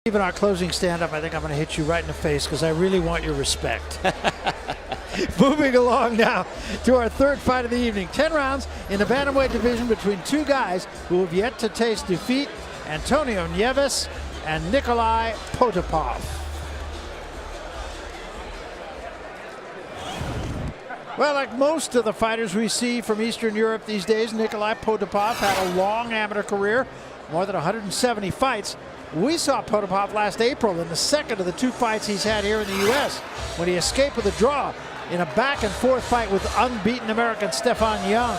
Even our closing stand-up, I think I'm going to hit you right in the face because I really want your respect. Moving along now to our third fight of the evening. 10 rounds in the bantamweight division between two guys who have yet to taste defeat, Antonio Nieves and Nikolai Potapov. Well, like most of the fighters we see from Eastern Europe these days, Nikolai Potapov had a long amateur career, more than 170 fights. We saw Potapov last April in the second of the two fights he's had here in the U.S. when he escaped with a draw in a back-and-forth fight with unbeaten American Stefan Young.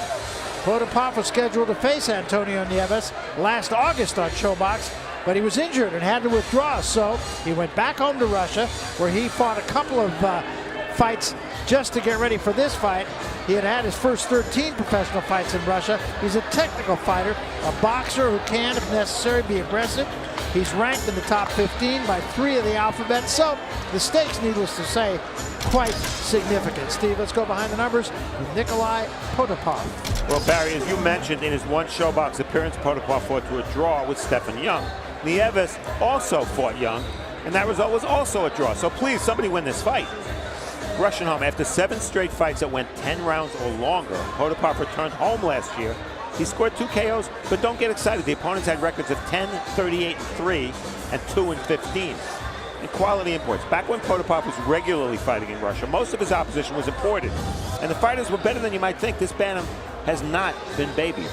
Potapov was scheduled to face Antonio Nieves last August on Showbox, but he was injured and had to withdraw, so he went back home to Russia, where he fought a couple of fights just to get ready for this fight. He had had his first 13 professional fights in Russia. He's a technical fighter, a boxer who can, if necessary, be aggressive. He's ranked in the top 15 by 3 of the alphabet, so the stakes, needless to say, quite significant. Steve, let's go behind the numbers with Nikolai Potapov. Well, Barry, as you mentioned, in his one Showbox appearance, Potapov fought to a draw with Stefan Young. Nieves also fought Young, and that result was also a draw. So please, somebody win this fight. Rushing home after 7 straight fights that went 10 rounds or longer, Potapov returned home last year. He scored 2 KOs, but don't get excited. The opponents had records of 10, 38-3, and 2-15. And quality imports. Back when Potapov was regularly fighting in Russia, most of his opposition was imported. And the fighters were better than you might think. This bantam has not been babied.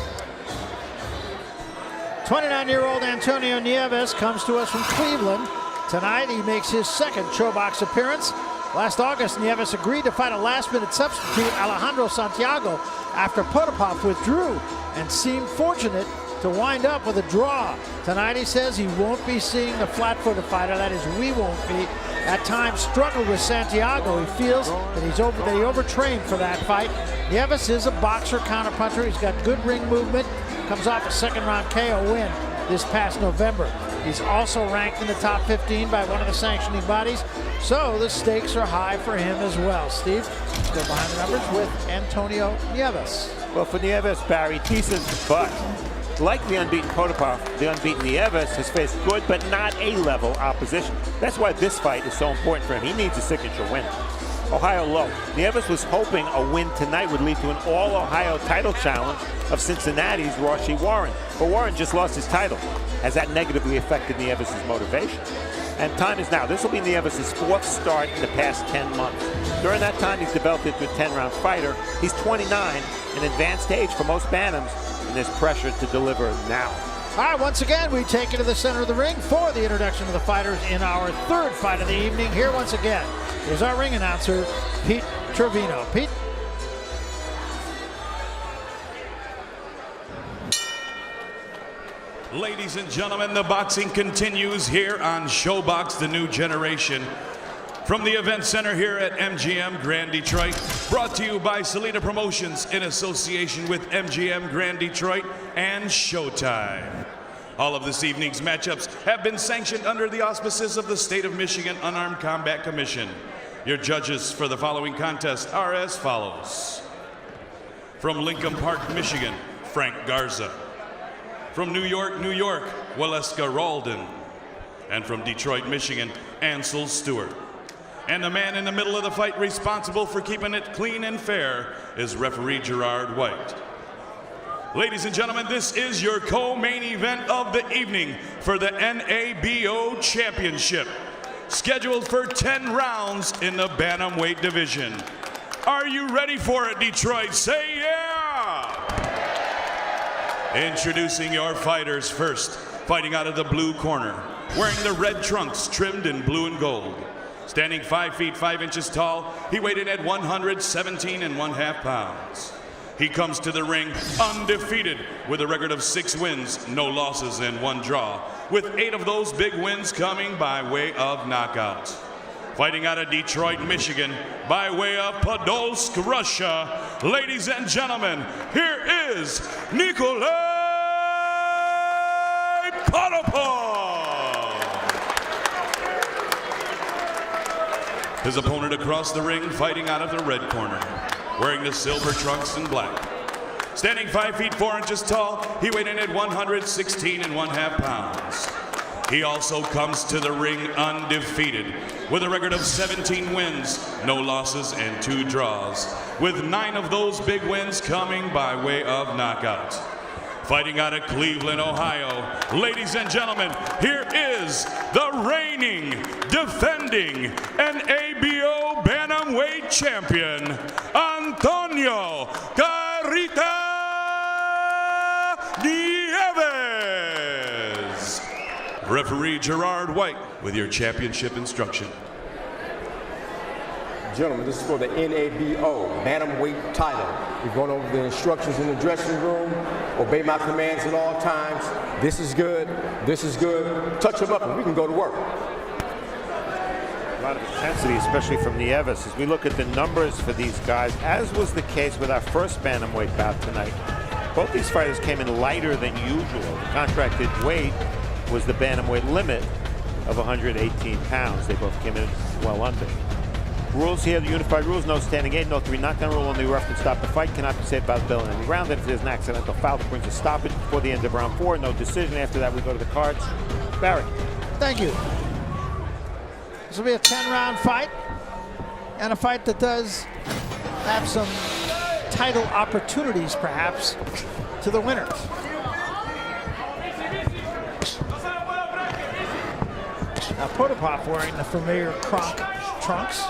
29-year-old Antonio Nieves comes to us from Cleveland. Tonight he makes his second Showbox appearance. Last August, Nieves agreed to fight a last-minute substitute, Alejandro Santiago, after Potapov withdrew and seemed fortunate to wind up with a draw. Tonight he says he won't be seeing the flat-footed fighter, that is, we won't be. At times struggled with Santiago. He feels that he overtrained for that fight. Nieves is a boxer, counterpuncher. He's got good ring movement. Comes off a second-round KO win this past November. He's also ranked in the top 15 by one of the sanctioning bodies, so the stakes are high for him as well. Steve, let's go behind the numbers with Antonio Nieves. Well, for Nieves, Barry, decent, but like the unbeaten Potapov, the unbeaten Nieves has faced good but not A-level opposition. That's why this fight is so important for him. He needs a signature win. Ohio low. Nieves was hoping a win tonight would lead to an all-Ohio title challenge of Cincinnati's Raushi Warren. But Warren just lost his title. Has that negatively affected Nieves' motivation? And time is now. This will be Nieves' 4th start in the past 10 months. During that time, he's developed into a 10-round fighter. He's 29, an advanced age for most bantams, and there's pressure to deliver now. All right, once again, we take you to the center of the ring for the introduction of the fighters in our third fight of the evening. Here once again is our ring announcer, Pete Trevino. Pete? Ladies and gentlemen, the boxing continues here on Showbox, the new generation. From the event center here at MGM Grand Detroit, brought to you by Salida Promotions in association with MGM Grand Detroit and Showtime. All of this evening's matchups have been sanctioned under the auspices of the State of Michigan Unarmed Combat Commission. Your judges for the following contest are as follows. From Lincoln Park, Michigan, Frank Garza. From New York, New York, Waleska Ralden. And from Detroit, Michigan, Ansel Stewart. And the man in the middle of the fight responsible for keeping it clean and fair is referee Gerard White. Ladies and gentlemen, this is your co-main event of the evening for the NABO Championship, scheduled for 10 rounds in the bantamweight division. Are you ready for it, Detroit? Say yeah! Introducing your fighters first, fighting out of the blue corner, wearing the red trunks trimmed in blue and gold. Standing 5 feet 5 inches tall, he weighed in at 117.5 pounds. He comes to the ring undefeated with a record of 6 wins, no losses, and 1 draw, with 8 of those big wins coming by way of knockout. Fighting out of Detroit, Michigan, by way of Podolsk, Russia, ladies and gentlemen, here is Nikolai Potapov. His opponent across the ring, fighting out of the red corner, wearing the silver trunks and black. Standing 5 feet 4 inches tall, he weighed in at 116.5 pounds. He also comes to the ring undefeated with a record of 17 wins, no losses, and 2 draws, with 9 of those big wins coming by way of knockouts. Fighting out of Cleveland, Ohio, ladies and gentlemen, here is the reigning, defending, and ABO Bantamweight champion, Antonio Carita Nieves. Referee Gerard White with your championship instruction. Gentlemen, this is for the NABO Bantamweight title. We're going over the instructions in the dressing room. Obey my commands at all times. This is good. This is good. Touch them up and we can go to work. A lot of intensity, especially from Nieves, as we look at the numbers for these guys, as was the case with our first bantamweight bout tonight. Both these fighters came in lighter than usual. The contracted weight was the bantamweight limit of 118 pounds. They both came in well under. Rules here, the unified rules: no standing 8, no 3 knockdown rule. Only ref can stop the fight, cannot be saved by the bell in any round. And if there's an accidental foul that brings a stoppage before the end of round 4, no decision. After that, we go to the cards. Barry. Thank you. This will be a 10-round fight, and a fight that does have some title opportunities, perhaps, to the winner. Now, Potapov wearing the familiar Kronk trunks.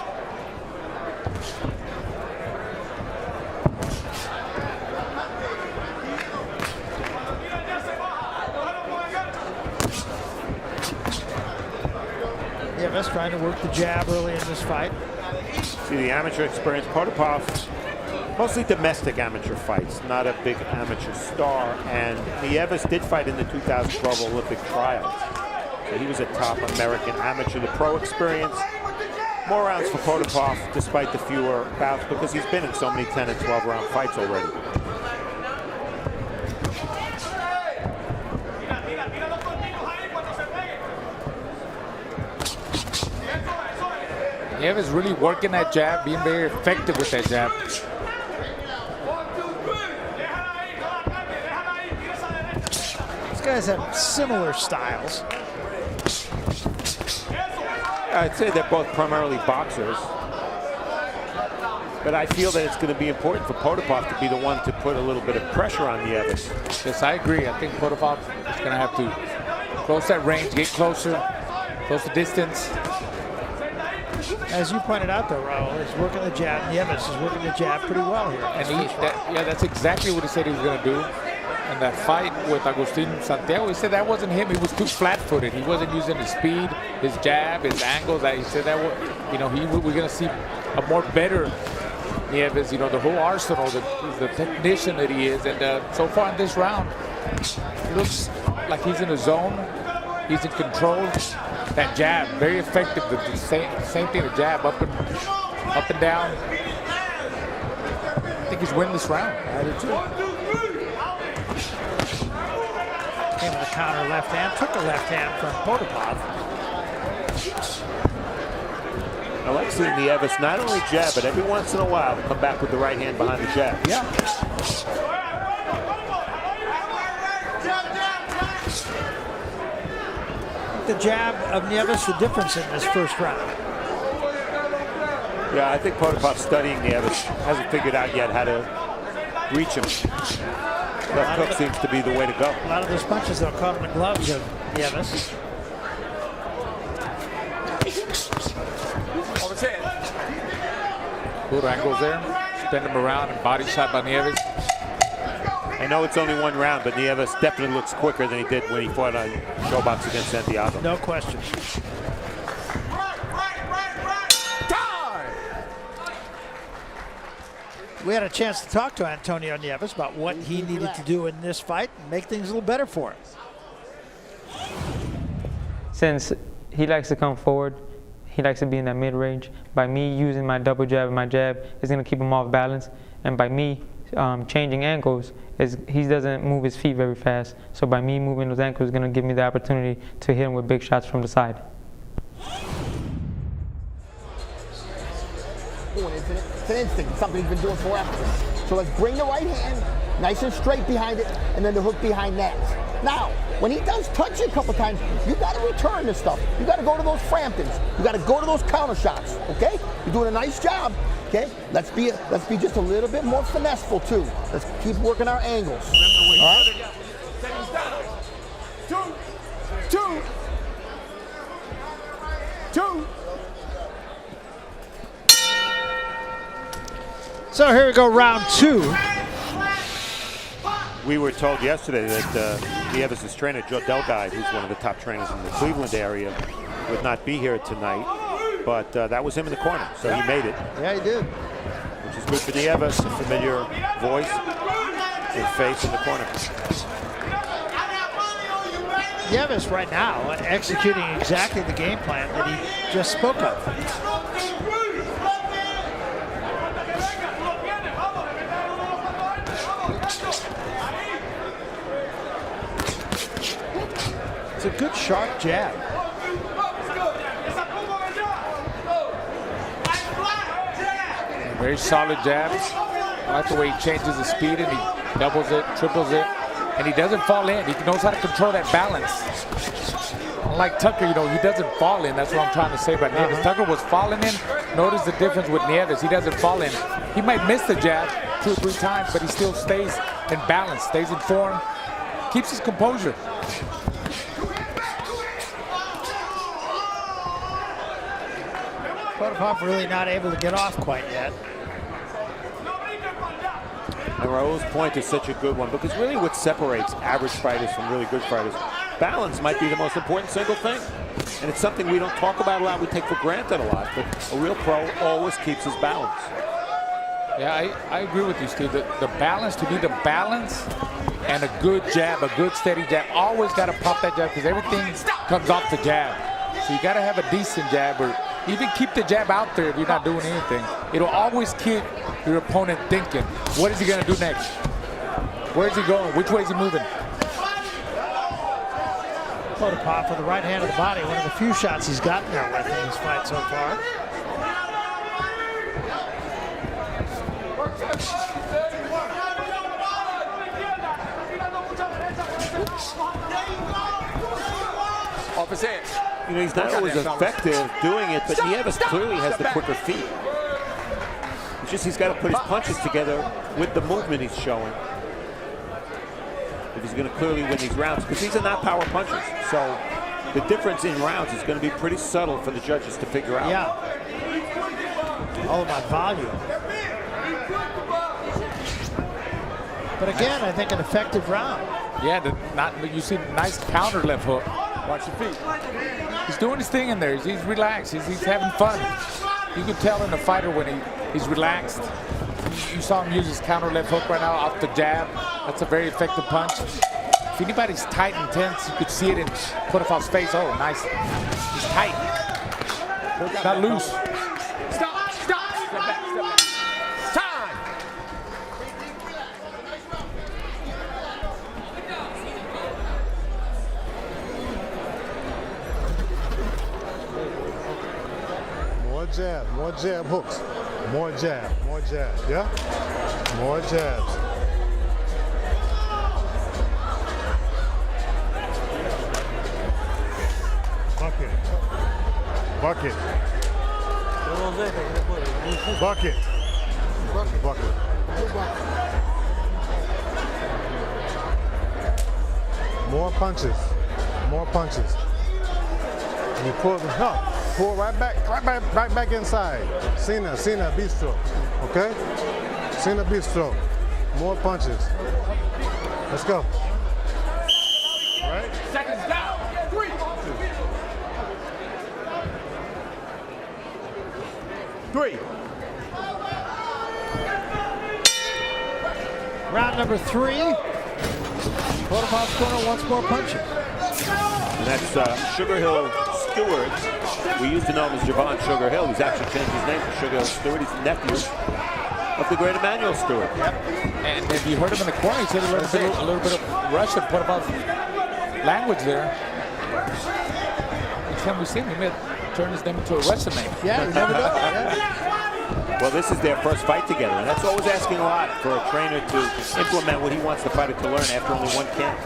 Nieves trying to work the jab early in this fight. See the amateur experience. Potapov, mostly domestic amateur fights, not a big amateur star. And Nieves did fight in the 2012 Olympic trials. So he was a top American amateur. The pro experience, more rounds for Potapov, despite the fewer bouts, because he's been in so many 10 and 12 round fights already. Nieves really working that jab, being very effective with that jab. These guys have similar styles. I'd say they're both primarily boxers. But I feel that it's going to be important for Potapov to be the one to put a little bit of pressure on Nieves. Yes, I agree. I think Potapov is going to have to close that range, get closer, close the distance. As you pointed out, though, Raul, he's working the jab. Nieves is working the jab pretty well here. And that's exactly what he said he was going to do. And that fight with Agustin Santiago, he said that wasn't him. He was too flat-footed. He wasn't using his speed, his jab, his angles. He said that, we're going to see a more better Nieves. You know, the whole arsenal, the technician that he is. And so far in this round, he looks like he's in a zone. He's in control. That jab, very effective. The same thing, the jab, up and down. I think he's winning this round. I do too. Came with a counter left hand, took a left hand from Potapov. I like seeing Nieves not only jab, but every once in a while come back with the right hand behind the jab. Yeah. The jab of Nieves, the difference in this first round. Yeah, I think Potapov studying Nieves, hasn't figured out yet how to reach him. Left hook seems to be the way to go. A lot of those punches that are caught in the gloves of Nieves. Good angles there. Spin him around and body shot by Nieves. I know it's only one round, but Nieves definitely looks quicker than he did when he fought on Showbox against Santiago. No question. We had a chance to talk to Antonio Nieves about what he needed to do in this fight and make things a little better for him. Since he likes to come forward, he likes to be in that mid-range. By me using my double jab and my jab is going to keep him off balance. And by me changing ankles, he doesn't move his feet very fast. So by me moving those ankles is going to give me the opportunity to hit him with big shots from the side. It's an instinct, something he's been doing forever. So let's bring the right hand nice and straight behind it, and then the hook behind that. Now, when he does touch you a couple times, you got to return this stuff. You got to go to those Framptons. You got to go to those counter shots. Okay? You're doing a nice job. Okay? Let's be just a little bit more finesseful too. Let's keep working our angles. All right? Two. So here we go, round 2. We were told yesterday that Nieves' trainer, Joe Delguy, who's one of the top trainers in the Cleveland area, would not be here tonight. But that was him in the corner, so he made it. Yeah, he did. Which is good for Nieves, a familiar voice and face in the corner. Nieves right now executing exactly the game plan that he just spoke of. It's a good sharp jab. Very solid jabs. I like the way he changes the speed and he doubles it, triples it, and he doesn't fall in. He knows how to control that balance. Unlike Tucker, you know, he doesn't fall in. That's what I'm trying to say about Nieves. Tucker was falling in. Notice the difference with Nieves. He doesn't fall in. He might miss the jab 2 or 3 times, but he still stays in balance, stays in form, keeps his composure. Potapov really not able to get off quite yet. And Raul's point is such a good one, because really what separates average fighters from really good fighters, balance might be the most important single thing. And it's something we don't talk about a lot, we take for granted a lot, but a real pro always keeps his balance. Yeah, I agree with you, Steve. The balance, to be the balance and a good jab, a good steady jab, always got to pop that jab because everything comes off the jab. So you got to have a decent jab, or even keep the jab out there if you're not doing anything. It'll always keep your opponent thinking, what is he going to do next? Where is he going? Which way is he moving? Potapov with the right hand of the body, one of the few shots he's gotten there with in this fight so far. Off his hands. You know, he's not always effective doing it, but Nieves clearly has the quicker feet. It's just he's got to put his punches together with the movement he's showing if he's going to clearly win these rounds, because these are not power punches. So the difference in rounds is going to be pretty subtle for the judges to figure out. Yeah. All about volume. But again, I think an effective round. Yeah, you see nice counter left hook. Watch your feet. He's doing his thing in there. He's relaxed. He's having fun. You can tell in the fighter when he's relaxed. You saw him use his counter left hook right now off the jab. That's a very effective punch. If anybody's tight and tense, you could see it in Potapov's face. Oh, nice. He's tight. Not loose. Stop. Step back. Time. More jab hooks. More jab, yeah? More jabs. Bucket. More punches. And you pull them up. Pull right back inside. Cena Bistro, okay? Cena Bistro. More punches. Let's go. All right? Seconds down. 3. Round number 3. Potapov's corner wants more punches. And that's Sugar Hill Stewart. We used to know him as Javon Sugar Hill. He's actually changed his name to Sugar Hill Stewart. He's the nephew of the great Emmanuel Stewart. Yep. And if you heard him in the corner, he said a little bit of Russian, Potapov's language there. Each time we see him, he may turn his name into a Russian name. Yeah, you never know. Yeah. Well, this is their first fight together, and that's always asking a lot for a trainer to implement what he wants the fighter to learn after only one camp.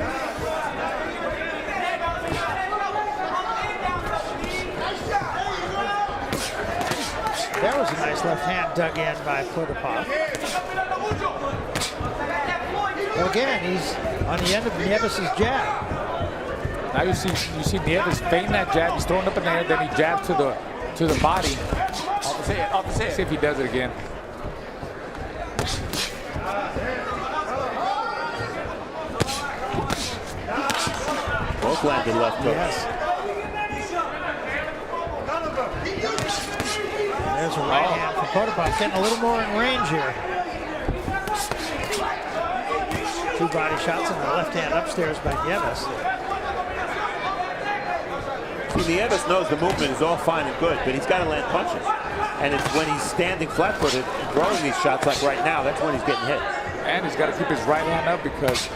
There was a nice left hand dug in by Potapov. Well, again, he's on the end of Nieves' jab. Now you see Nieves feinting that jab. He's throwing up in the air, then he jabs to the body. Off his head, off his head. See if he does it again. Both landed left hooks. Yes. There's a right hand for Potapov, getting a little more in range here. 2 body shots and the left hand upstairs by Nieves. See, Nieves knows the movement is all fine and good, but he's got to land punches. And it's when he's standing flat-footed and throwing these shots like right now, that's when he's getting hit. And he's got to keep his right hand up because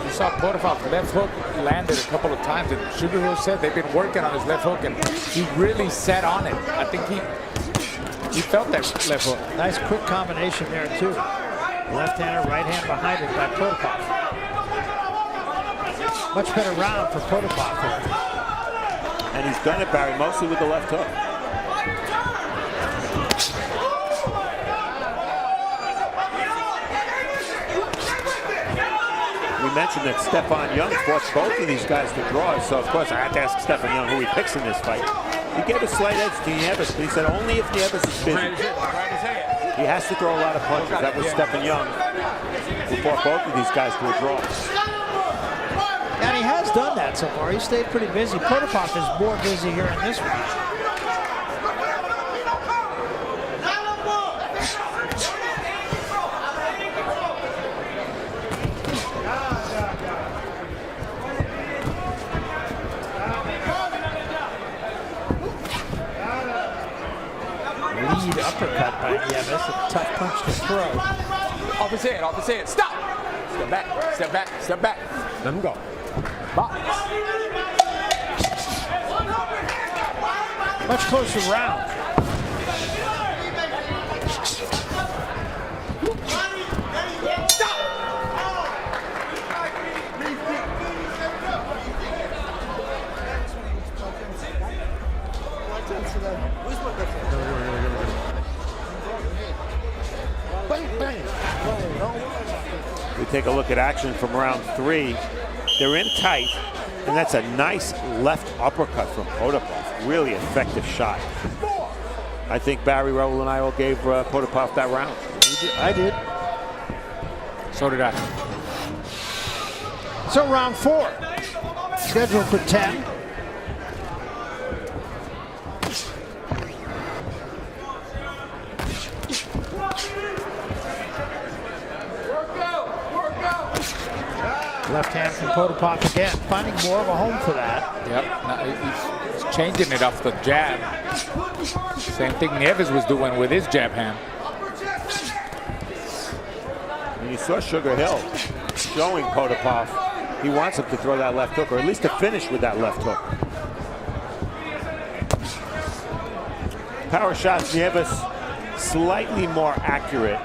you saw Potapov's left hook landed a couple of times, and Sugar Hill said they've been working on his left hook, and he really sat on it. I think he felt that left hook. Nice quick combination there, too. Left hand, right hand behind it by Potapov. Much better round for Potapov here. And he's done it, Barry, mostly with the left hook. We mentioned that Stefan Young forced both of these guys to draw, so of course I had to ask Stefan Young who he picks in this fight. He gave a slight edge to Nieves, but he said only if Nieves is busy. He has to throw a lot of punches. That was Stefan Young who fought both of these guys to a draw. And he has done that so far. He stayed pretty busy. Potapov is more busy here in this one. Lead uppercut by Nieves, a tough punch to throw. Off his head, stop! Step back, step back, step back. Let him go. Box. Much closer round. We take a look at action from round 3. They're in tight, and that's a nice left uppercut from Potapov. Really effective shot. I think Barry, Raul, and I all gave Potapov that round. I did. So did I. So round 4, scheduled for 10. Left hand from Potapov again, finding more of a home for that. Yep, now he's changing it off the jab. Same thing Nieves was doing with his jab hand. And you saw Sugar Hill showing Potapov he wants him to throw that left hook, or at least to finish with that left hook. Power shots, Nieves slightly more accurate.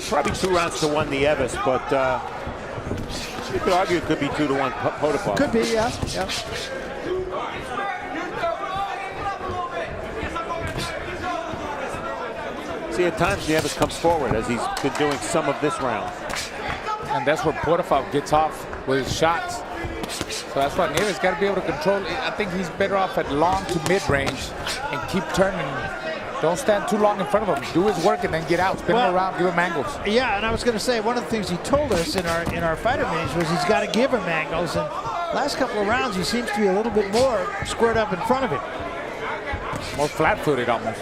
Probably 2 rounds to 1 Nieves, but you could argue it could be 2-1 Potapov. Could be, yeah. See, at times Nieves comes forward, as he's been doing some of this round. And that's where Potapov gets off with his shots. So that's why Nieves got to be able to control it. I think he's better off at long to mid-range and keep turning. Don't stand too long in front of him. Do his work and then get out. Spin him around, give him angles. Yeah, and I was going to say, one of the things he told us in our fighter meetings was he's got to give him angles. And last couple of rounds, he seems to be a little bit more squared up in front of him. More flat-footed almost.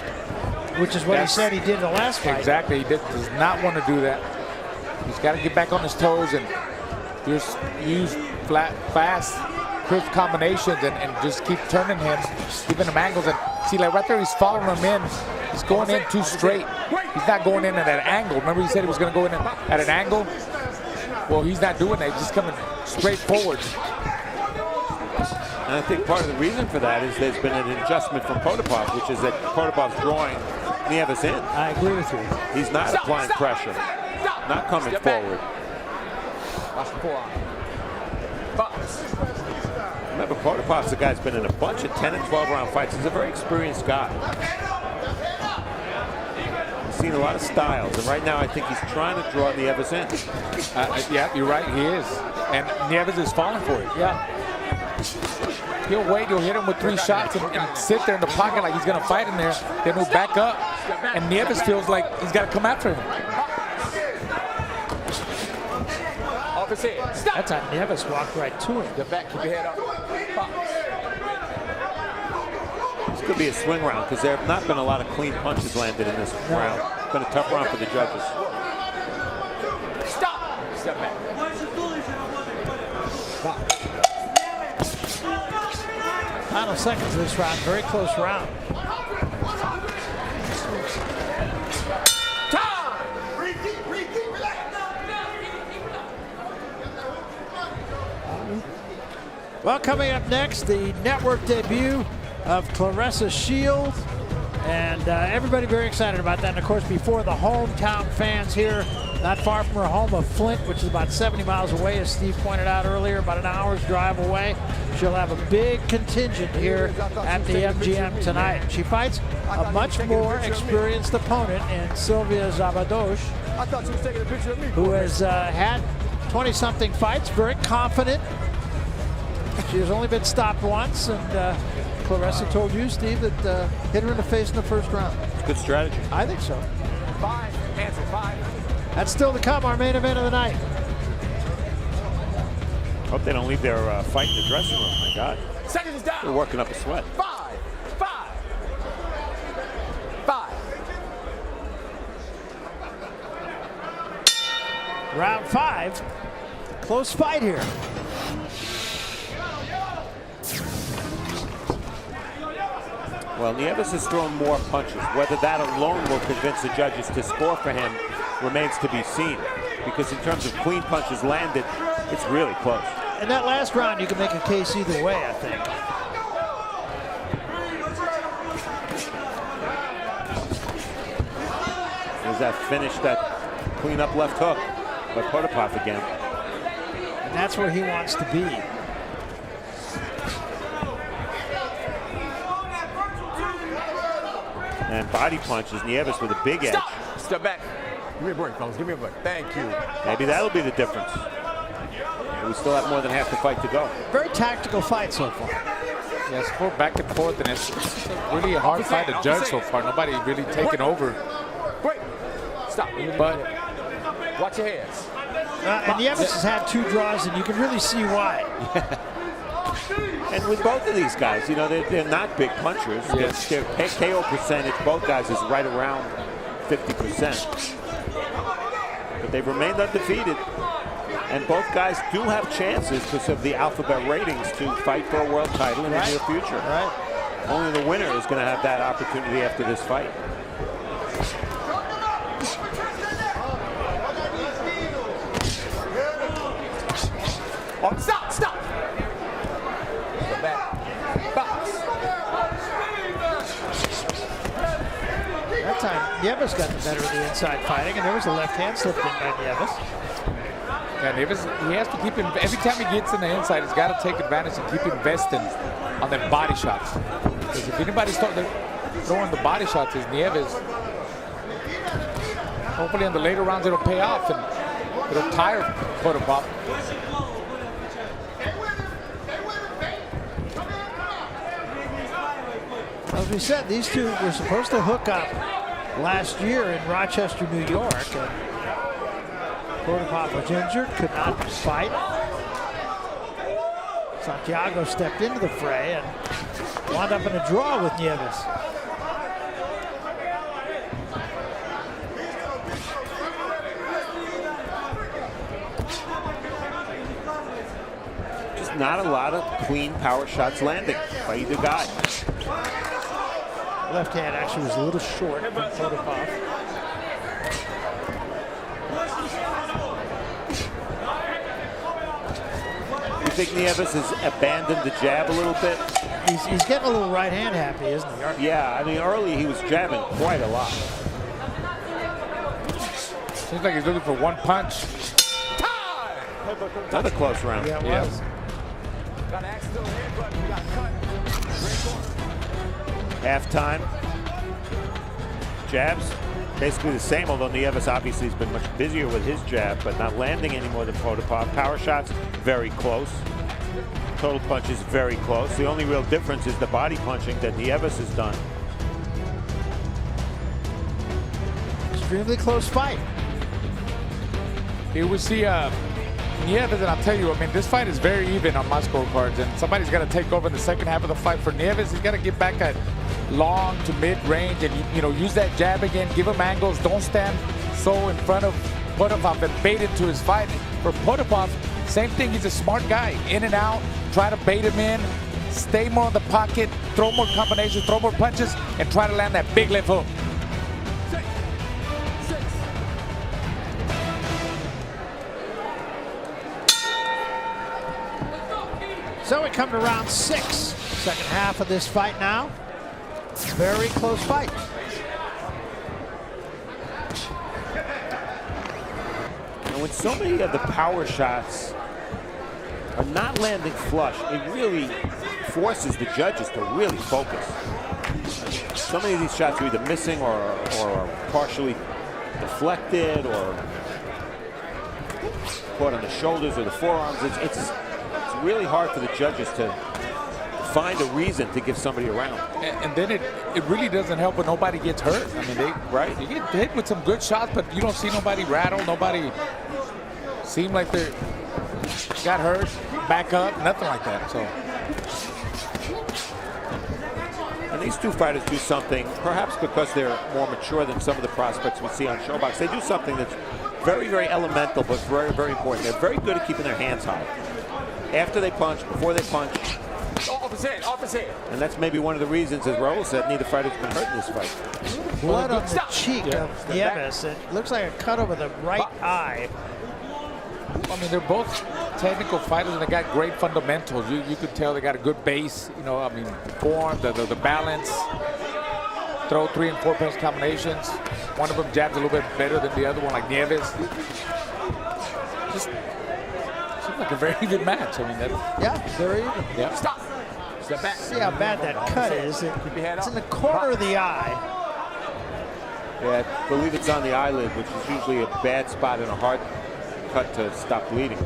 Which is what he said he did in the last fight. Exactly. He does not want to do that. He's got to get back on his toes and just use fast, crisp combinations and just keep turning him, giving him angles. And see, like right there, he's following him in. He's going in too straight. He's not going in at an angle. Remember he said he was going to go in at an angle? Well, he's not doing that. He's just coming straight forward. And I think part of the reason for that is there's been an adjustment from Potapov, which is that Potapov's drawing Nieves in. I agree with you. He's not applying pressure, not coming forward. Watch the forearm. Box. Remember, Potapov's a guy who's been in a bunch of 10 and 12 round fights. He's a very experienced guy. He's seen a lot of styles, and right now I think he's trying to draw Nieves in. Yeah, you're right, he is. And Nieves is falling for it. Yeah. He'll wait, he'll hit him with 3 shots and sit there in the pocket like he's going to fight in there. Then he'll back up, and Nieves feels like he's got to come after him. That time Nieves walked right to him. The back, keep your head up. This could be a swing round because there have not been a lot of clean punches landed in this round. It's been a tough round for the judges. Stop! Step back. Final seconds of this round, very close round. Well, coming up next, the network debut of Claressa Shields. And everybody very excited about that. And of course, before the hometown fans here, not far from her home of Flint, which is about 70 miles away, as Steve pointed out earlier, about an hour's drive away. She'll have a big contingent here at the MGM tonight. She fights a much more experienced opponent in Sylvia Zabadosh, who has had 20-something fights, very confident. She has only been stopped once, and Claressa told you, Steve, that hit her in the face in the first round. Good strategy. I think so. 5, answer 5. That's still to come, our main event of the night. Hope they don't leave their fight in the dressing room. My God. Seconds is down. They're working up a sweat. 5. Round 5. Close fight here. Well, Nieves has thrown more punches. Whether that alone will convince the judges to score for him remains to be seen. Because in terms of clean punches landed, it's really close. In that last round, you can make a case either way, I think. There's that finish, that clean up left hook by Potapov again. And that's where he wants to be. And body punches Nieves with a big edge. Step back. Give me a break, fellas. Give me a break. Thank you. Maybe that'll be the difference. We still have more than half the fight to go. Very tactical fight so far. Yes, we're back and forth, and it's really a hard fight to judge so far. Nobody really taking over. Wait. Stop. But watch your heads. And Nieves has had 2 draws, and you can really see why. And with both of these guys, you know, they're not big punchers. Yes. Their KO percentage, both guys, is right around 50%. But they've remained undefeated. And both guys do have chances because of the alphabet ratings to fight for a world title in the near future. Right. Only the winner is going to have that opportunity after this fight. Oh, stop! Stop! That time, Nieves got the better of the inside fighting, and there was a left hand slipped in by Nieves. yeah, Nieves, he has to keep every time he gets in the inside, he's got to take advantage and keep investing on the body shots. Because if anybody starts throwing the body shots, it's Nieves. Hopefully in the later rounds it'll pay off and it'll tire Potapov. As we said, these two were supposed to hook up last year in Rochester, New York. And Potapov was injured, could not fight. Santiago stepped into the fray and wound up in a draw with Nieves. Just not a lot of clean power shots landing by either guy. Left hand actually was a little short from Potapov. You think Nieves has abandoned the jab a little bit? He's getting a little right hand happy, isn't he? Yeah, I mean, early he was jabbing quite a lot. Seems like he's looking for one punch. Another close round. Yeah, it was. Got an accident here. Halftime. Jabs, basically the same, although Nieves obviously has been much busier with his jab, but not landing any more than Potapov. Power shots, very close. Total punches, very close. The only real difference is the body punching that Nieves has done. Extremely close fight. Here we see Nieves, and I'll tell you, I mean, this fight is very even on my scorecards, and somebody's got to take over in the second half of the fight. For Nieves, he's got to get back at long to mid-range and, you know, use that jab again, give him angles, don't stand so in front of Potapov and bait into his fight. For Potapov, same thing, he's a smart guy, in and out, try to bait him in, stay more in the pocket, throw more combinations, throw more punches, and try to land that big left hook. So we come to round 6, second half of this fight now. Very close fight. And when so many of the power shots are not landing flush, it really forces the judges to really focus. So many of these shots are either missing or are partially deflected or caught on the shoulders or the forearms. It's really hard for the judges to find a reason to give somebody a round. And then it really doesn't help when nobody gets hurt. I mean, you get hit with some good shots, but you don't see nobody rattle, nobody seem like they got hurt, back up, nothing like that. So. And these two fighters do something, perhaps because they're more mature than some of the prospects we see on ShoBox. They do something that's very, very elemental, but very, very important. They're very good at keeping their hands high. After they punch, before they punch. Opposite. And that's maybe one of the reasons, as Raul said, neither fighter's been hurt in this fight. Blood on the cheek of Nieves. It looks like a cut over the right eye. I mean, they're both technical fighters, and they got great fundamentals. You could tell they got a good base. You know, I mean, form, the balance, throw 3 and 4 punch combinations. One of them jabs a little bit better than the other one, like Nieves. Just seems like a very good match. I mean, yeah, very even. Yeah. Stop. See how bad that cut is. It's in the corner of the eye. Yeah, I believe it's on the eyelid, which is usually a bad spot and a hard cut to stop bleeding.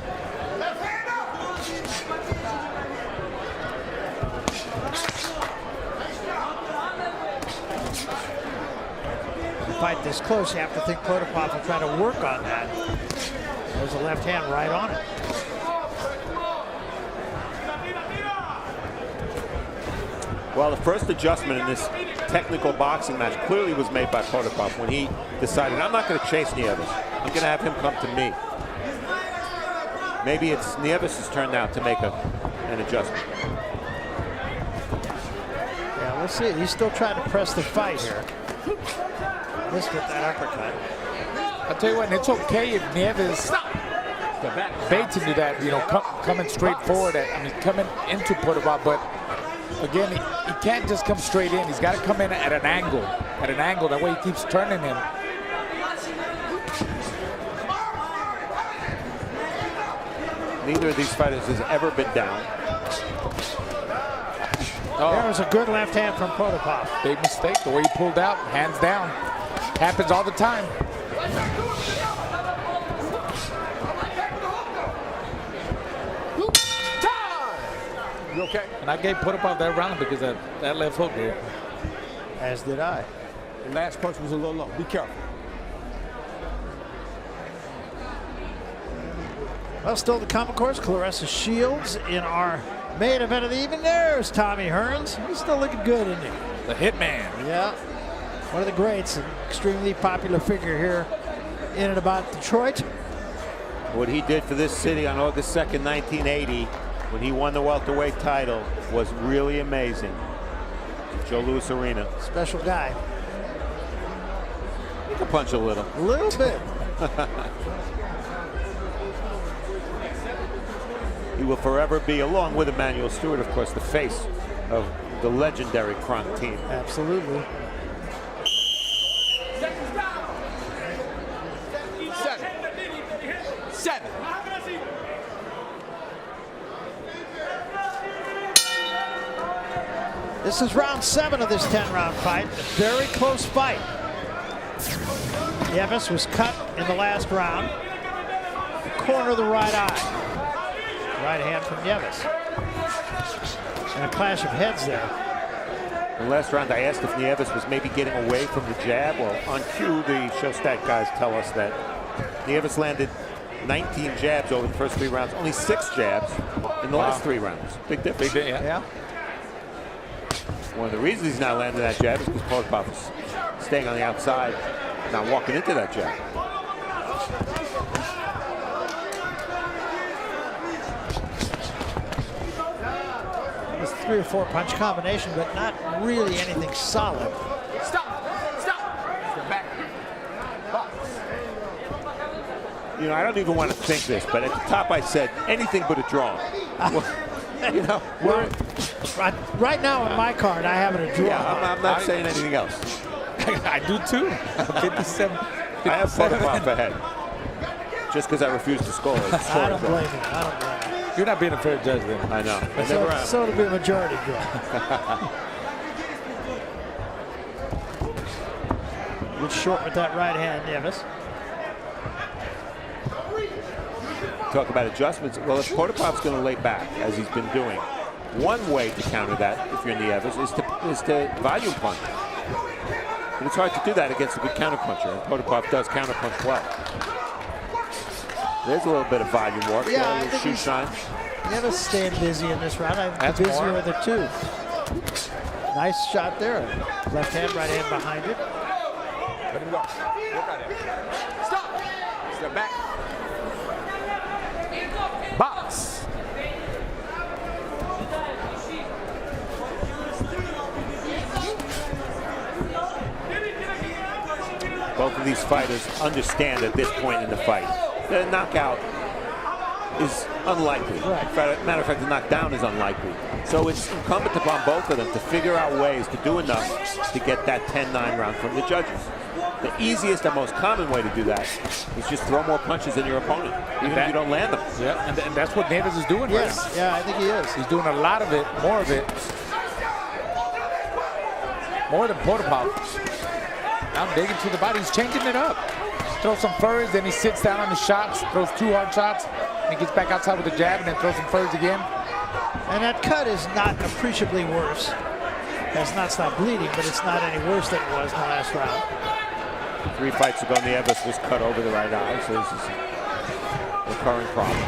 Fight this close, you have to think Potapov will try to work on that. There's a left hand right on it. Well, the first adjustment in this technical boxing match clearly was made by Potapov when he decided, I'm not going to chase Nieves. I'm going to have him come to me. Maybe it's Nieves' turn now to make an adjustment. Yeah, we'll see. He's still trying to press the fight here. Missed with that uppercut. I'll tell you what, and it's okay if Nieves baits into that, you know, coming straight forward. I mean, coming into Potapov, but again, he can't just come straight in. He's got to come in at an angle. That way he keeps turning him. Neither of these fighters has ever been down. There was a good left hand from Potapov. Big mistake, the way he pulled out, hands down. Happens all the time. You okay? And I gave Potapov that round because of that left hook there. As did I. The last punch was a little low. Be careful. Well, still to come, of course, Claressa Shields in our main event of the evening. There's Tommy Hearns. He's still looking good, isn't he? The Hitman. Yeah. One of the greats, an extremely popular figure here in and about Detroit. What he did for this city on August 2nd, 1980, when he won the welterweight title, was really amazing. Joe Louis Arena. Special guy. He can punch a little. A little bit. He will forever be, along with Emmanuel Stewart, of course, the face of the legendary Kronk team. Absolutely. Seven. This is round 7 of this 10-round fight. A very close fight. Nieves was cut in the last round. Corner of the right eye. Right hand from Nieves. And a clash of heads there. In the last round, I asked if Nieves was maybe getting away from the jab. Well, on cue, the show stat guys tell us that Nieves landed 19 jabs over the first 3 rounds, only 6 jabs in the last 3 rounds. Big difference. Yeah. One of the reasons he's not landing that jab is because Potapov is staying on the outside, not walking into that jab. It was 3 or 4 punch combination, but not really anything solid. Stop! Step back. Box. You know, I don't even want to think this, but at the top I said anything but a draw. Well, you know, Right now on my card, I have it a draw. yeah, I'm not saying anything else. I do too. 57. I have Potapov ahead. Just because I refuse to score. I don't blame you. I don't blame you. You're not being a fair judge then. I know. I never am. So it'll be a majority draw. Good short with that right hand, Nieves. Talk about adjustments. Well, if Potapov's going to lay back, as he's been doing, one way to counter that, if you're Nieves, is to volume punch. And it's hard to do that against a good counter puncher, and Potapov does counter punch well. There's a little bit of volume work. Yeah, a little shoe shine. Nieves staying busy in this round. I'm busier with it too. Nice shot there. Left hand, right hand behind it. Let him go. Look at it. Stop! Step back. Box. Both of these fighters understand at this point in the fight that a knockout is unlikely. Matter of fact, the knockdown is unlikely. So it's incumbent upon both of them to figure out ways to do enough to get that 10-9 round from the judges. The easiest and most common way to do that is just throw more punches than your opponent, even if you don't land them. Yeah, and that's what Nieves is doing right now. Yeah, I think he is. He's doing a lot of it, more of it. More than Potapov. Now digging to the body, he's changing it up. Throws some furs, then he sits down on the shots, throws 2 hard shots, and he gets back outside with a jab and then throws some furs again. And that cut is not appreciably worse. Has not stopped bleeding, but it's not any worse than it was in the last round. 3 fights ago, Nieves was cut over the right eye, so this is a recurring problem.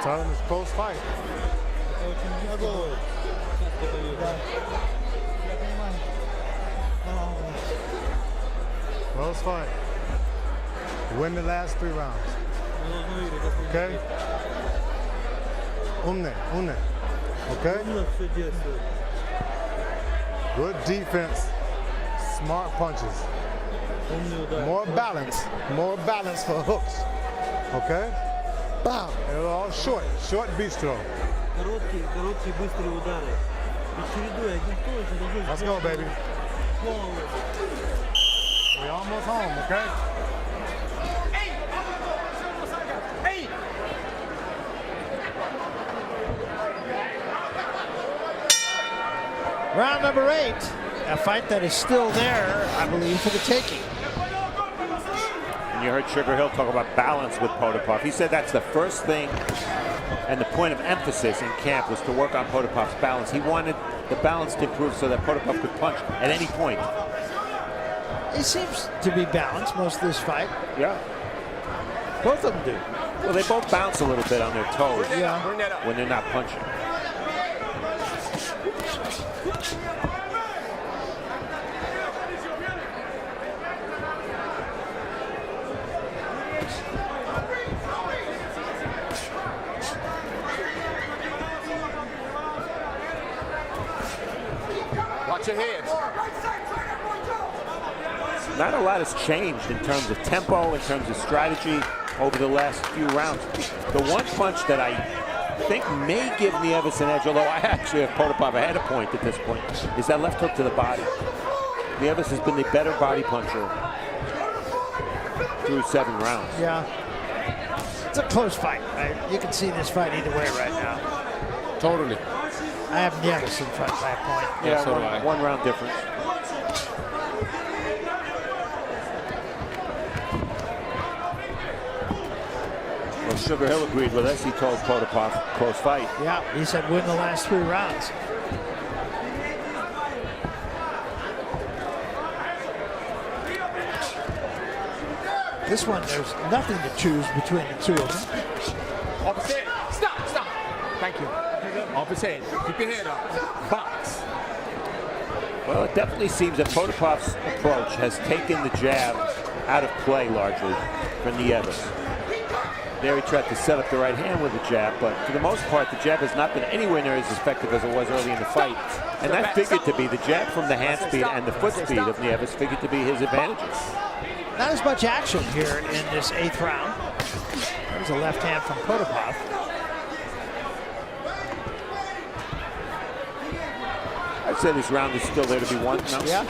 Telling him it's a close fight. Close fight. Win the last 3 rounds. Okay? Une. Okay? Good defense. Smart punches. More balance for hooks. Okay? Bam. They're all short bistro. Let's go, baby. We're almost home, okay? Round number 8, a fight that is still there, I believe, for the taking. And you heard Sugar Hill talk about balance with Potapov. He said that's the first thing and the point of emphasis in camp was to work on Potapov's balance. He wanted the balance to improve so that Potapov could punch at any point. He seems to be balanced most of this fight. Yeah. Both of them do. Well, they both bounce a little bit on their toes when they're not punching. Watch your head. Not a lot has changed in terms of tempo, in terms of strategy over the last few rounds. The one punch that I think may give Nieves an edge, although I actually have Potapov ahead of point at this point, is that left hook to the body. Nieves has been the better body puncher through 7 rounds. Yeah. It's a close fight, right? You can see this fight either way right now. Totally. I have Nieves in front by a point. Yeah, so do I. 1 round difference. Well, Sugar Hill agreed with us. He told Potapov, close fight. Yeah, he said win the last 3 rounds. This one, there's nothing to choose between the two of them. Opposite. Stop. Thank you. Opposite. Keep your head up. Box. Well, it definitely seems that Potapov's approach has taken the jab out of play largely for Nieves. There he tried to set up the right hand with the jab, but for the most part, the jab has not been anywhere near as effective as it was early in the fight. And that figured to be, the jab from the hand speed and the foot speed of Nieves figured to be his advantages. Not as much action here in this 8th round. There's a left hand from Potapov. I'd say this round is still there to be won. No? Yeah.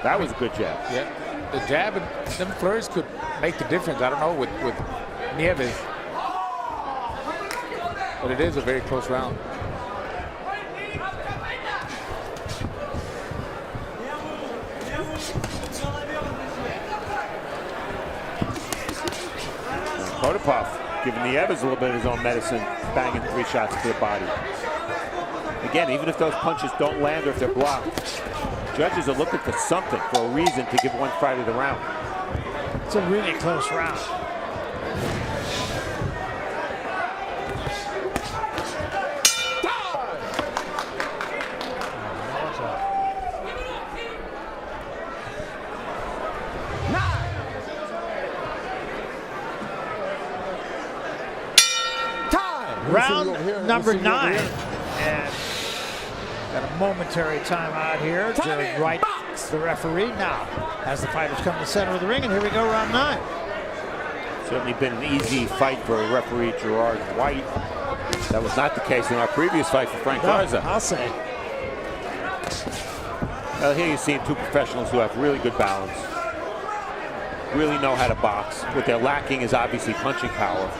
That was a good jab. Yeah. The jab and them flurries could make the difference. I don't know with Nieves. But it is a very close round. Potapov giving Nieves a little bit of his own medicine, banging 3 shots to the body. Again, even if those punches don't land or if they're blocked, judges are looking for something, for a reason to give one fighter the round. It's a really close round. Round number 9. And got a momentary timeout here to right the referee. Now, as the fighters come to the center of the ring, and here we go, round 9. Certainly been an easy fight for referee Gerard White. That was not the case in our previous fight for Frank Garza. I'll say. Well, here you're seeing 2 professionals who have really good balance, really know how to box. What they're lacking is obviously punching power.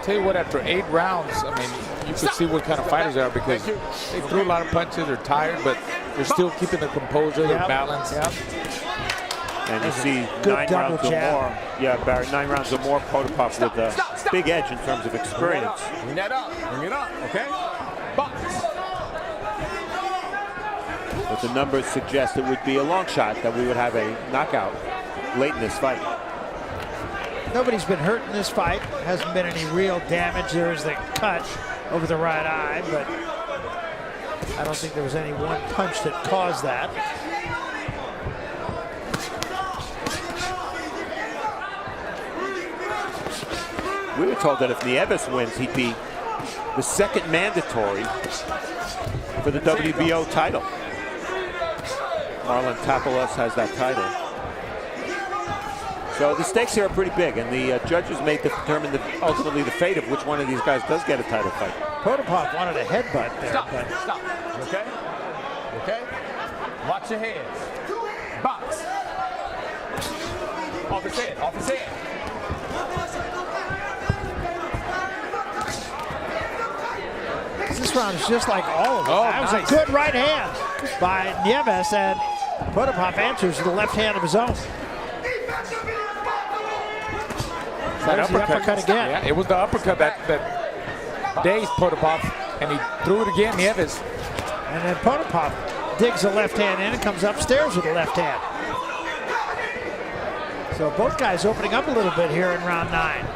Tell you what, after 8 rounds, I mean, you can see what kind of fighters they are because they threw a lot of punches, they're tired, but they're still keeping their composure, their balance. Yep. And you see 9 rounds or more. Yeah, Barry, 9 rounds or more, Potapov with a big edge in terms of experience. Bring that up. Bring it up, okay? Box. But the numbers suggest it would be a long shot that we would have a knockout late in this fight. Nobody's been hurt in this fight. Hasn't been any real damage. There is the cut over the right eye, but I don't think there was any one punch that caused that. We were told that if Nieves wins, he'd be the 2nd mandatory for the WBO title. Marlon Tapalos has that title. So the stakes here are pretty big, and the judges may determine ultimately the fate of which one of these guys does get a title fight. Potapov wanted a headbutt there. Stop. But Stop. Okay? Okay? Watch your hands. Box. Off his head. Off his head. this round is just like all of them. Oh, that was nice. a good right hand by Nieves, and Potapov answers with the left hand of his own. That There's the uppercut again. Yeah, it was the uppercut that dazed Potapov, and he threw it again, Nieves. And then Potapov digs the left hand in and comes upstairs with the left hand. So both guys opening up a little bit here in round 9.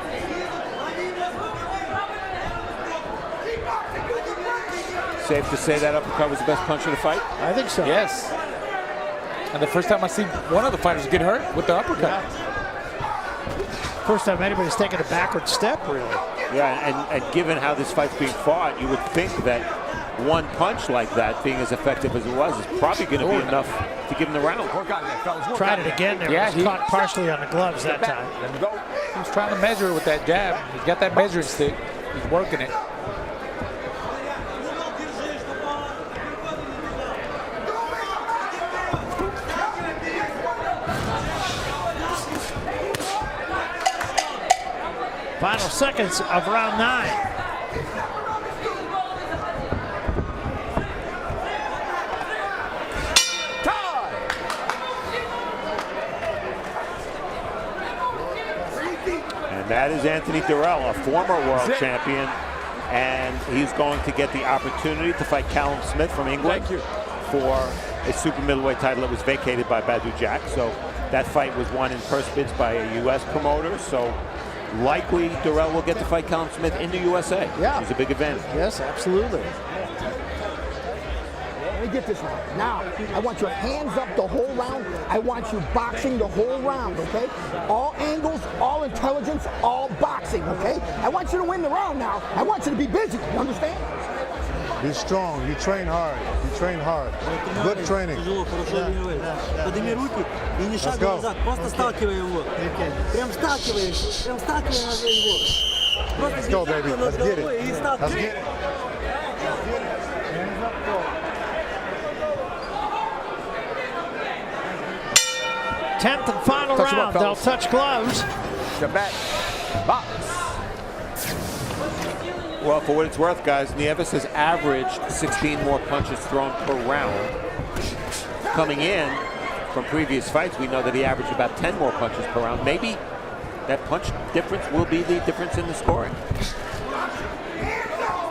Safe to say that uppercut was the best punch of the fight? I think so. Yes. And the first time I see one of the fighters get hurt with the uppercut. Yeah. First time anybody's taken a backward step, really. Yeah, and given how this fight's being fought, you would think that one punch like that, being as effective as it was, is probably going to be enough to give him the round. Tried it again there. Yeah, He was caught partially on the gloves that time. He's trying to measure it with that jab. He's got that measuring stick. He's working it. Final seconds of round 9. And that is Anthony Durrell, a former world champion, and he's going to get the opportunity to fight Callum Smith from England for a super middleweight title that was vacated by Badou Jack. So that fight was won in first bids by a U.S. promoter. So likely Durrell will get to fight Callum Smith in the USA. Yeah. Which is a big advantage. Yes, absolutely. Let me get this one. Now, I want your hands up the whole round. I want you boxing the whole round, okay? All angles, all intelligence, all boxing, okay? I want you to win the round now. I want you to be busy. You understand? Be strong. You train hard. You train hard. Good training. Подними руки и не шагай назад, просто сталкивай его. Прям сталкиваешь, прям сталкивай его. Let's go, baby. Let's get it. Let's get it. 10th and final round. They'll touch gloves. Get back. Box. Well, for what it's worth, guys, Nieves has averaged 16 more punches thrown per round. Coming in from previous fights, we know that he averaged about 10 more punches per round. Maybe that punch difference will be the difference in the scoring.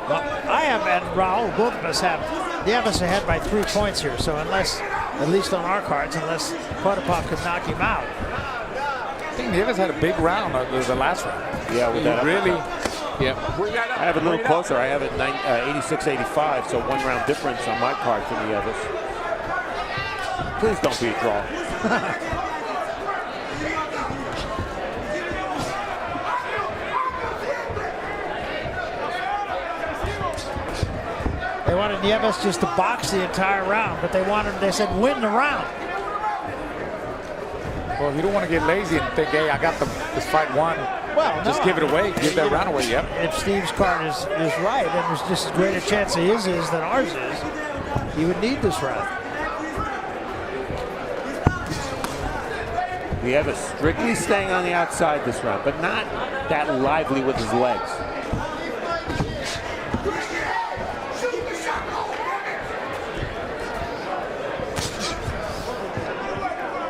Well, I have, and Raul, both of us have Nieves ahead by 3 points here. So unless, at least on our cards, unless Potapov could knock him out. I think Nieves had a big round the last round. Yeah, with that really. Yeah. I have it a little closer. I have it 86-85, so 1 round difference on my card for Nieves. Please don't be a draw. They wanted Nieves just to box the entire round, but they said win the round. Well, you don't want to get lazy and think, hey, I got this fight won. Well, just give it away. Give that round away, yep. If Steve's card is right, and there's just as great a chance of his is than ours is, he would need this round. Nieves strictly staying on the outside this round, but not that lively with his legs.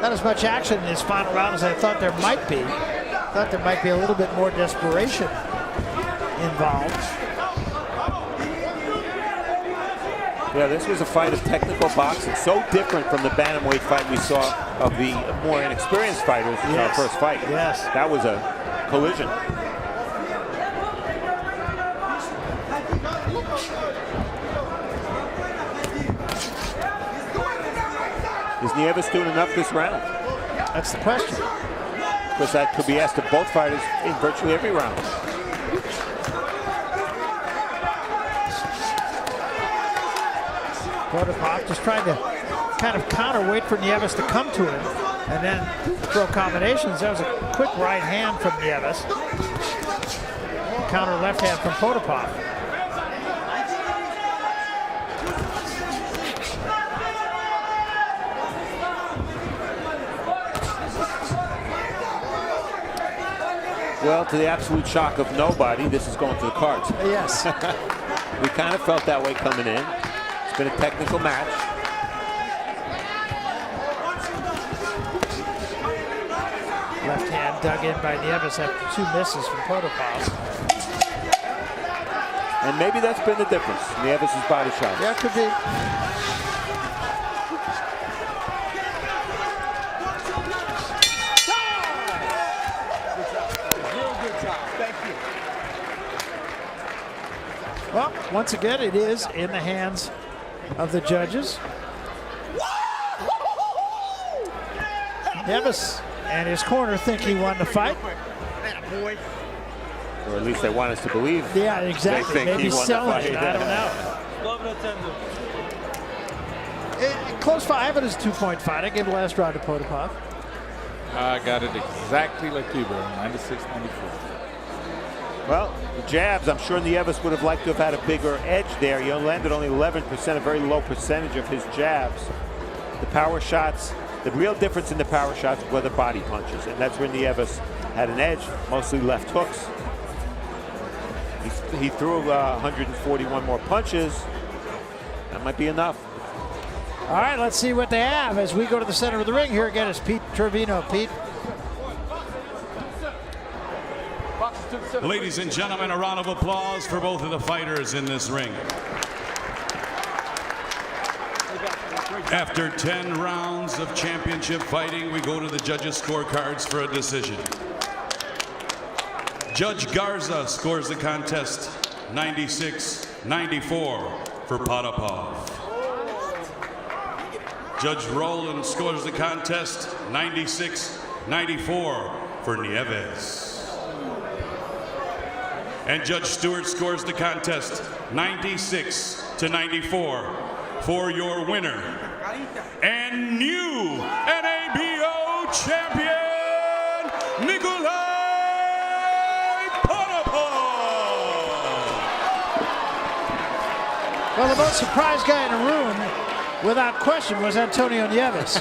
Not as much action in this final round as I thought there might be. I thought there might be a little bit more desperation involved. Yeah, this was a fight of technical boxing, so different from the bantamweight fight we saw of the more inexperienced fighters in our first fight. Yes. That was a collision. Is Nieves doing enough this round? That's the question. Because that could be asked of both fighters in virtually every round. Potapov just trying to kind of counter, wait for Nieves to come to him, and then throw combinations. That was a quick right hand from Nieves. Counter left hand from Potapov. Well, to the absolute shock of nobody, this is going to the cards. Yes. We kind of felt that way coming in. It's been a technical match. Left hand dug in by Nieves after 2 misses from Potapov. And maybe that's been the difference. Nieves' body shot. Yeah, it could be. Well, once again, it is in the hands of the judges. Nieves and his corner think he won the fight. Or at least they want us to believe. Yeah, exactly. They think Maybe he won the selling fight. it. I don't know. Close fight, but it's a 2-point fight. I gave the last round to Potapov. I got it exactly like you, bro. 96-94. Well, the jabs, I'm sure Nieves would have liked to have had a bigger edge there. He landed only 11%, a very low percentage of his jabs. The power shots, the real difference in the power shots were the body punches, and that's where Nieves had an edge, mostly left hooks. He threw 141 more punches. That might be enough. All right, let's see what they have as we go to the center of the ring. Here again is Pete Trevino. Pete. Ladies and gentlemen, a round of applause for both of the fighters in this ring. After 10 rounds of championship fighting, we go to the judges' scorecards for a decision. Judge Garza scores the contest 96-94 for Potapov. Judge Rowland scores the contest 96-94 for Nieves. And Judge Stewart scores the contest 96-94 for your winner and new NABO champion, Nikolai Potapov. Well, the most surprised guy in the room, without question, was Antonio Nieves.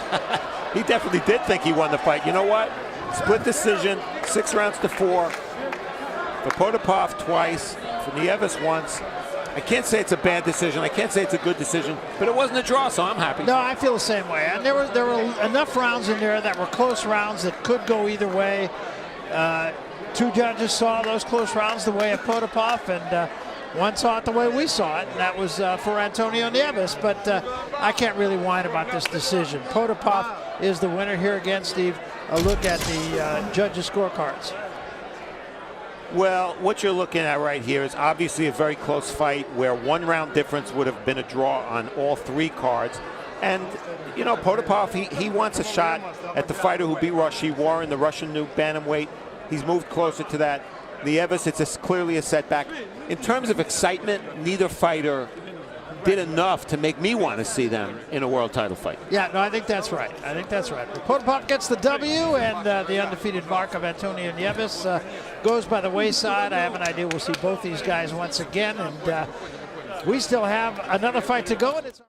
He definitely did think he won the fight. You know what? Split decision, 6 rounds to 4. For Potapov twice, for Nieves once. I can't say it's a bad decision. I can't say it's a good decision, but it wasn't a draw, so I'm happy. No, I feel the same way. And there were enough rounds in there that were close rounds that could go either way. 2 judges saw those close rounds the way of Potapov, and one saw it the way we saw it, and that was for Antonio Nieves. But I can't really whine about this decision. Potapov is the winner here again, Steve. A look at the judges' scorecards. Well, what you're looking at right here is obviously a very close fight where 1 round difference would have been a draw on all 3 cards. And, you know, Potapov, he wants a shot at the fighter who beat Rashid Warren, the Russian new bantamweight. He's moved closer to that. Nieves, it's clearly a setback. In terms of excitement, neither fighter did enough to make me want to see them in a world title fight. Yeah, no, I think that's right. I think that's right. Potapov gets the W, and the undefeated mark of Antonio Nieves goes by the wayside. I have an idea we'll see both these guys once again, and we still have another fight to go. And it's